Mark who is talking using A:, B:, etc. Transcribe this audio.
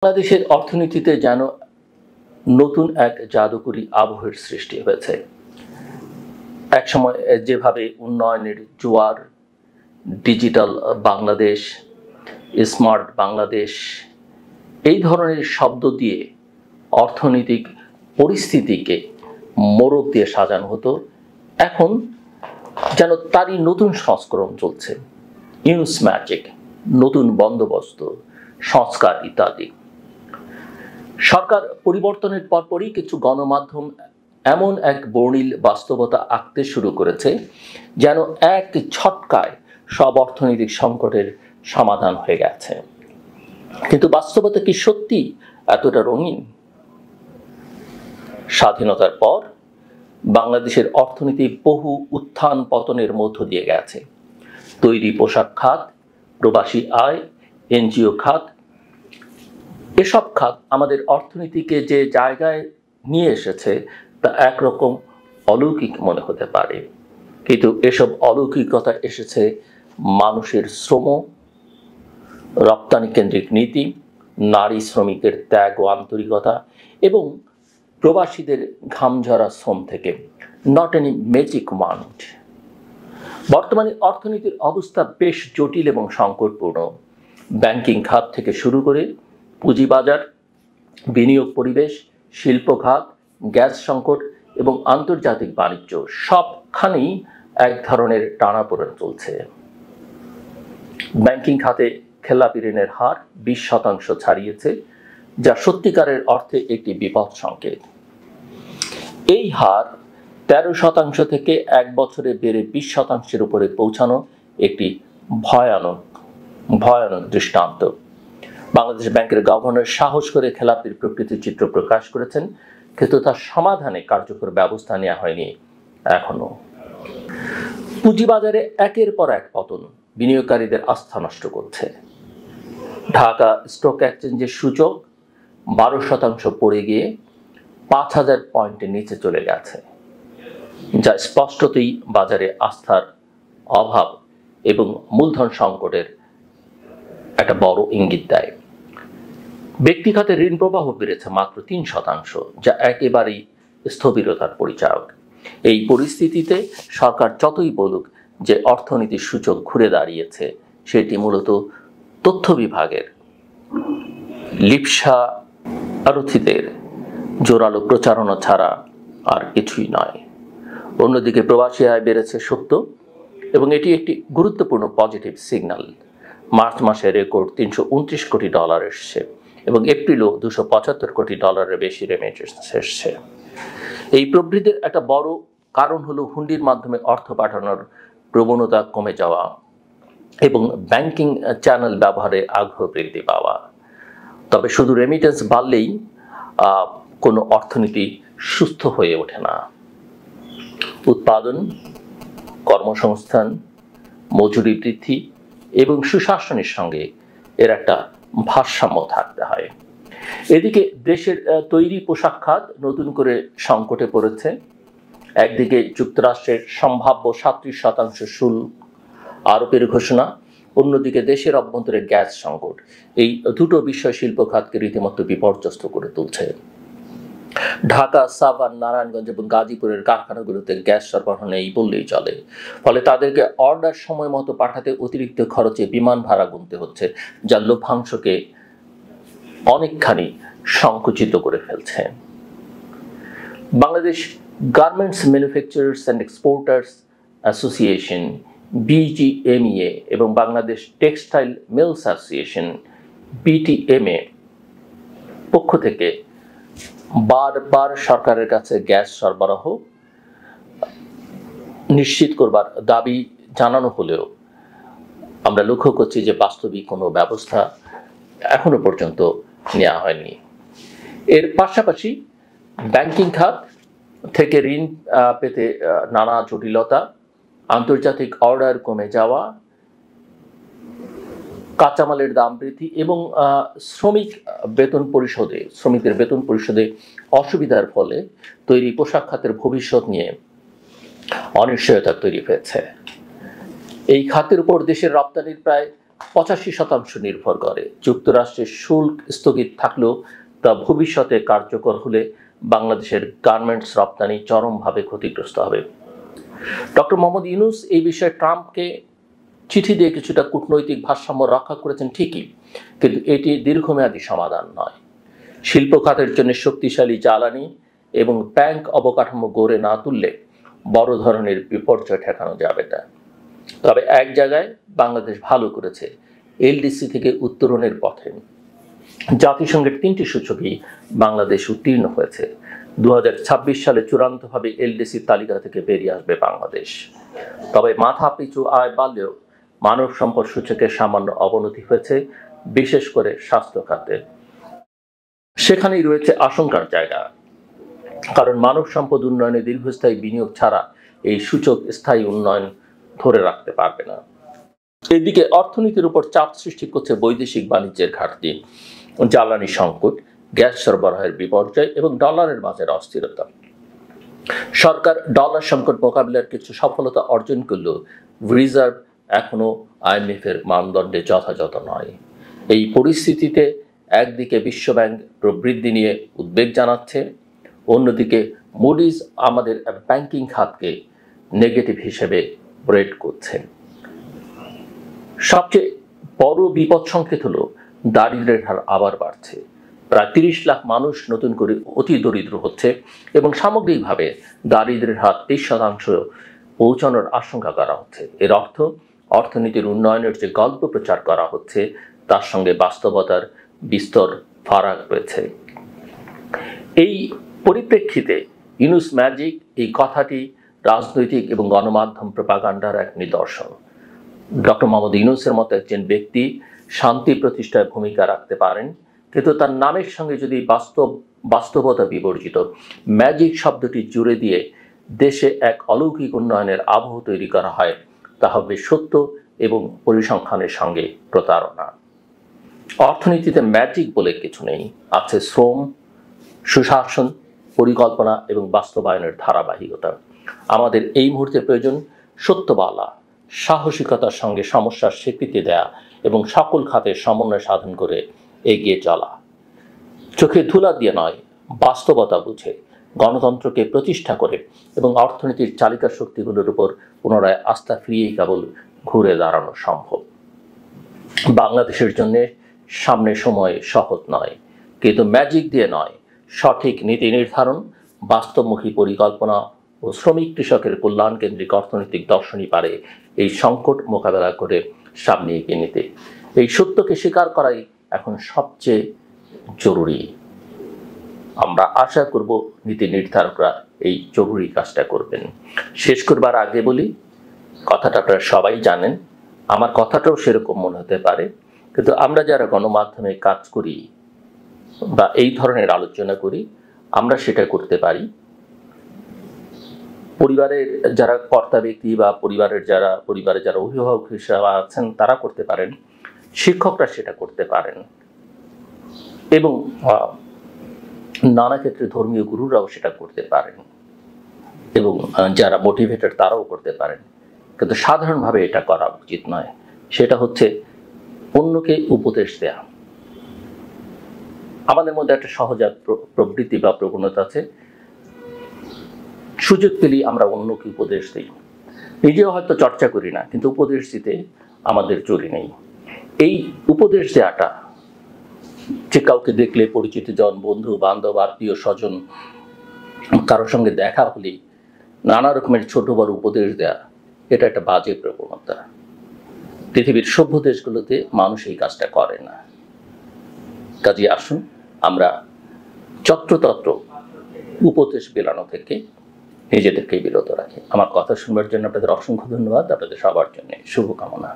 A: বাংলাদেশের অর্থনীতিতে যেন নতুন এক জাদুকরী আবহের সৃষ্টি হয়েছে। একসময় যেভাবে উন্নয়নের জোয়ার, ডিজিটাল বাংলাদেশ, স্মার্ট বাংলাদেশ এই ধরনের শব্দ দিয়ে অর্থনৈতিক পরিস্থিতিকে মোড়ক দিয়ে সাজানো হতো, এখন যেন তারই নতুন সংস্করণ চলছে। ইউনুস ম্যাজিক, নতুন বন্দোবস্ত, সংস্কার ইত্যাদি। সরকার পরিবর্তনের পরপরই কিছু গণমাধ্যম এমন এক বর্ণিল বাস্তবতা আঁকতে শুরু করেছে যেন এক ছটকায় সব অর্থনৈতিক সংকটের সমাধান হয়ে গেছে। কিন্তু বাস্তবতা কি সত্যি এতটা রঙিন? স্বাধীনতার পর বাংলাদেশের অর্থনীতি বহু উত্থান পতনের মধ্য দিয়ে গেছে। তৈরি পোশাক খাত, প্রবাসী আয়, এনজিও খাত, এসব খাত আমাদের অর্থনীতিকে যে জায়গায় নিয়ে এসেছে তা একরকম অলৌকিক মনে হতে পারে, কিন্তু এসব অলৌকিকতা এসেছে মানুষের শ্রম, রপ্তানি কেন্দ্রিক নীতি, নারী শ্রমিকের ত্যাগ ও আন্তরিকতা এবং প্রবাসীদের ঘামঝরা শ্রম থেকে। Not any magic wand. বর্তমানে অর্থনীতির অবস্থা বেশ জটিল এবং সংকটপূর্ণ। ব্যাংকিং খাত থেকে শুরু করে পুঁজিবাজার, বিনিয়োগ পরিবেশ, শিল্প খাত, গ্যাস সংকট এবং আন্তর্জাতিক বাণিজ্য সবখানেই এক ধরনের টানাপোড়েন চলছে। ব্যাংকিং খাতে খেলাপি ঋণের হার 20% ছাড়িয়েছে, যা সত্যিকারের অর্থে একটি বিপদ সংকেত। এই হার 13% থেকে এক বছরে বেড়ে 20%-এর উপরে পৌঁছানো একটি ভয়ানক দৃষ্টান্ত। বাংলাদেশ ব্যাংকের গভর্নর সাহস করে খেলাপির প্রকৃতির চিত্র প্রকাশ করেছেন, কিন্তু তার সমাধানে কার্যকর ব্যবস্থা নেওয়া হয়নি এখনো। পুঁজিবাজারে একের পর এক পতন বিনিয়োগকারীদের আস্থা নষ্ট করছে। ঢাকা স্টক এক্সচেঞ্জের সূচক 12% পড়ে গিয়ে 5000 পয়েন্টের নিচে চলে গেছে, যা স্পষ্টতই বাজারে আস্থার অভাব এবং মূলধন সংকটের একটা বড় ইঙ্গিত দেয়। ব্যক্তি খাতে ঋণ প্রবাহ বেড়েছে মাত্র 3%, যা একেবারেই স্থবিরতার পরিচায়ক। এই পরিস্থিতিতে সরকার যতই বলুক যে অর্থনীতির সূচক ঘুরে দাঁড়িয়েছে, সেটি মূলত তথ্য বিভাগের লিপ্সা আরথীদের জোরালো প্রচারণা ছাড়া আর কিছুই নয়। অন্যদিকে প্রবাসী আয় বেড়েছে সত্য, এবং এটি একটি গুরুত্বপূর্ণ পজিটিভ সিগন্যাল। মার্চ মাসে রেকর্ড $329 কোটি এসেছে এবং এপ্রিলও $275 কোটি বেশি রেমিটেন্স এসেছে। এই প্রবৃদ্ধির একটা বড় কারণ হলো হুন্ডির মাধ্যমে অর্থ পাঠানোর প্রবণতা কমে যাওয়া এবং ব্যাংকিং চ্যানেল ব্যবহারে আগ্রহ বৃদ্ধি পাওয়া। তবে শুধু রেমিটেন্স বাড়লেই কোনো অর্থনীতি সুস্থ হয়ে ওঠে না। উৎপাদন, কর্মসংস্থান, মজুরি বৃদ্ধি এবং সুশাসনের সঙ্গে এর একটা ভারসাম্য থাকতে হয়। এদিকে দেশের তৈরি পোশাক খাত নতুন করে সংকটে পড়েছে। একদিকে যুক্তরাষ্ট্রের সম্ভাব্য 37% শুল্ক আরোপের ঘোষণা, অন্যদিকে দেশের অভ্যন্তরে গ্যাস সংকট। এই দুটো বিষয় শিল্প খাতকে রীতিমতো বিপর্যস্ত করে তুলছে। ঢাকা, সাভার, নারায়ণগঞ্জ এবং গাজীপুরের কারখানাগুলোতে গ্যাস সরবরাহ নেই বললেই চলে। ফলে তাদেরকে অর্ডার সময় মতো পাঠাতে অতিরিক্ত খরচে বিমান ভাড়া গুনতে হচ্ছে, যা লভ্যাংশকে অনেকখানি সংকুচিত করে ফেলছে। Bangladesh garments manufacturers and exporters association BGMEA এবং Bangladesh textile mills association BTMA পক্ষ থেকে বারবার সরকারের কাছে গ্যাস সরবরাহ নিশ্চিত করবার দাবি জানানো হলেও আমরা লক্ষ্য করছি যে বাস্তবিক কোনো ব্যবস্থা এখনো পর্যন্ত নেওয়া হয়নি। এর পাশাপাশি ব্যাংকিং খাত থেকে ঋণ পেতে নানা জটিলতা, আন্তর্জাতিক অর্ডার কমে যাওয়া, কাঁচামালের দাম বৃদ্ধি এবং শ্রমিকদের বেতন পরিশোধে অসুবিধার ফলে তৈরি পোশাক খাতের ভবিষ্যৎ নিয়ে অনিশ্চয়তা তৈরি হয়েছে। এই খাতের উপর দেশের রপ্তানির প্রায় 85% নির্ভর করে। যুক্তরাষ্ট্রের শুল্ক স্থগিত থাকলেও তা ভবিষ্যতে কার্যকর হলে বাংলাদেশের গার্মেন্টস রপ্তানি চরমভাবে ক্ষতিগ্রস্ত হবে। ডক্টর মোহাম্মদ ইউনূস এই বিষয়ে ট্রাম্পকে চিঠি দিয়ে কিছুটা কূটনৈতিক ভারসাম্য রক্ষা করেছেন ঠিকই, কিন্তু এটি দীর্ঘমেয়াদী সমাধান নয়। শিল্প খাতের জন্য শক্তিশালী জ্বালানি এবং ব্যাংক অবকাঠামো গড়ে না তুললে বড় ধরনের বিপর্যয় ঠেকানো যাবে না। তবে এক জায়গায় বাংলাদেশ ভালো করেছে, এলডিসি থেকে উত্তরণের পথে। জাতিসংঘের 3টি সূচকই বাংলাদেশ উত্তীর্ণ হয়েছে। 2026 সালে চূড়ান্তভাবে এলডিসির তালিকা থেকে বেরিয়ে আসবে বাংলাদেশ। তবে মাথা পিছু আয় বাড়লেও মানব সম্পদ সূচকে সামান্য অবনতি হয়েছে, বিশেষ করে স্বাস্থ্য খাতে। সেখানেই রয়েছে আশঙ্কার জায়গা, কারণ মানব সম্পদ উন্নয়নে দীর্ঘস্থায়ী বিনিয়োগ ছাড়া এই সূচক স্থায়ী উন্নয়ন ধরে রাখতে পারবে না। এদিকে অর্থনীতির উপর চাপ সৃষ্টি করছে বৈদেশিক বাণিজ্যের ঘাটতি, জ্বালানি সংকট, গ্যাস সরবরাহের বিপর্যয় এবং ডলারের মাঝের অস্থিরতা। সরকার ডলার সংকট মোকাবিলার কিছু সফলতা অর্জন করলেও রিজার্ভ এখনো আইএমএফ এর মানদণ্ডে যথাযথ নয়। এই পরিস্থিতিতে একদিকে বিশ্বব্যাংক প্রবৃদ্ধি নিয়ে উদ্বেগ জানাচ্ছে, অন্যদিকে মুডিজ আমাদের ব্যাংকিং খাতকে নেগেটিভ হিসেবে রেট করছে। সবচেয়ে বড় বিপদ সংকেত হলো দারিদ্র্যের হার আবার বাড়ছে। প্রায় 30 লাখ মানুষ নতুন করে অতি দরিদ্র হচ্ছে এবং সামগ্রিকভাবে দারিদ্র্যের হার 30% পৌঁছানোর আশঙ্কা করা হচ্ছে। এর অর্থ অর্থনীতির উন্নয়নের যে গল্প প্রচার করা হচ্ছে তার সঙ্গে বাস্তবতার বিস্তর ফারাক রয়েছে। এই পরিপ্রেক্ষিতে ইউনূস ম্যাজিক এই কথাটি রাজনৈতিক এবং গণমাধ্যম প্রপাগান্ডার এক নিদর্শন। ডক্টর মোহাম্মদ ইউনূসের মতো একজন ব্যক্তি শান্তি প্রতিষ্ঠায় ভূমিকা রাখতে পারেন, কিন্তু তার নামের সঙ্গে যদি বাস্তবতা বিবর্জিত ম্যাজিক শব্দটি জুড়ে দিয়ে দেশে এক অলৌকিক উন্নয়নের আবহ তৈরি করা হয়, তা হবে সত্য এবং পরিসংখ্যানের সঙ্গে প্রতারণা। অর্থনীতিতে ম্যাজিক বলে কিছু নেই, আছে শ্রম, সুশাসন, পরিকল্পনা এবং বাস্তবায়নের ধারাবাহিকতা। আমাদের এই মুহূর্তে প্রয়োজন সত্য বলা, সাহসিকতার সঙ্গে সমস্যার স্বীকৃতি দেয়া এবং সকল খাতের সমন্বয় সাধন করে এগিয়ে চলা। চোখে ধুলা দিয়ে নয়, বাস্তবতা বুঝে, গণতন্ত্রকে প্রতিষ্ঠা করে এবং অর্থনীতির চালিকা শক্তিগুলোর উপর পুনরায় আস্থা ফিরিয়েই কেবল ঘুরে দাঁড়ানো সম্ভব। বাংলাদেশের জন্য সামনের সময় সহজ নয়, কিন্তু ম্যাজিক দিয়ে নয়, সঠিক নীতি নির্ধারণ, বাস্তবমুখী পরিকল্পনা ও শ্রমিক কৃষকের কল্যাণ কেন্দ্রিক অর্থনৈতিক দর্শনই পারে এই সংকট মোকাবেলা করে সামনে এগিয়ে নিতে। এই সত্যকে স্বীকার করাই এখন সবচেয়ে জরুরি। আমরা আশা করব নীতি নির্ধারকরা এই জরুরি কাজটা করবেন। শেষ করবার আগে বলি, কথাটা আপনারা সবাই জানেন, আমার কথাটাও সেরকম মনে হতে পারে, কিন্তু আমরা যারা গণমাধ্যমে কাজ করি বা এই ধরনের আলোচনা করি, আমরা সেটা করতে পারি। পরিবারের যারা কর্তা ব্যক্তি বা পরিবারে যারা অভিভাবক হিসেবে আছেন তারা করতে পারেন, শিক্ষকরা সেটা করতে পারেন এবং নানা ক্ষেত্রে ধর্মীয় গুরুরাও সেটা করতে পারেন এবং যারা মোটিভেটেড তারাও করতে পারেন। কিন্তু সাধারণভাবে এটা করা উচিত নয়। সেটা হচ্ছে অন্যকে উপদেশ দেয়া। আমাদের মধ্যে একটা সহজাত প্রবৃত্তি বা প্রবণতা আছে, সুযোগ পেলেই আমরা অন্যকে উপদেশ দিই। নিজেও হয়তো চর্চা করি না, কিন্তু উপদেশ দিতে আমাদের চুরি নেই। এই উপদেশ দেওয়াটা, যে কাউকে দেখলে পরিচিত জন, বন্ধু বান্ধব, আত্মীয় স্বজন কারোর সঙ্গে দেখা হলেই নানা রকমের ছোট বড় উপদেশ দেয়া, এটা একটা বাজে প্রবণতা। পৃথিবীর সভ্য দেশগুলোতে মানুষ এই কাজটা করে না। কাজে আসুন আমরা যত্রতত্র উপদেশ বেলানো থেকে নিজেদেরকে বিরত রাখি। আমার কথা শুনবার জন্য আপনাদের অসংখ্য ধন্যবাদ। আপনাদের সবার জন্য শুভকামনা।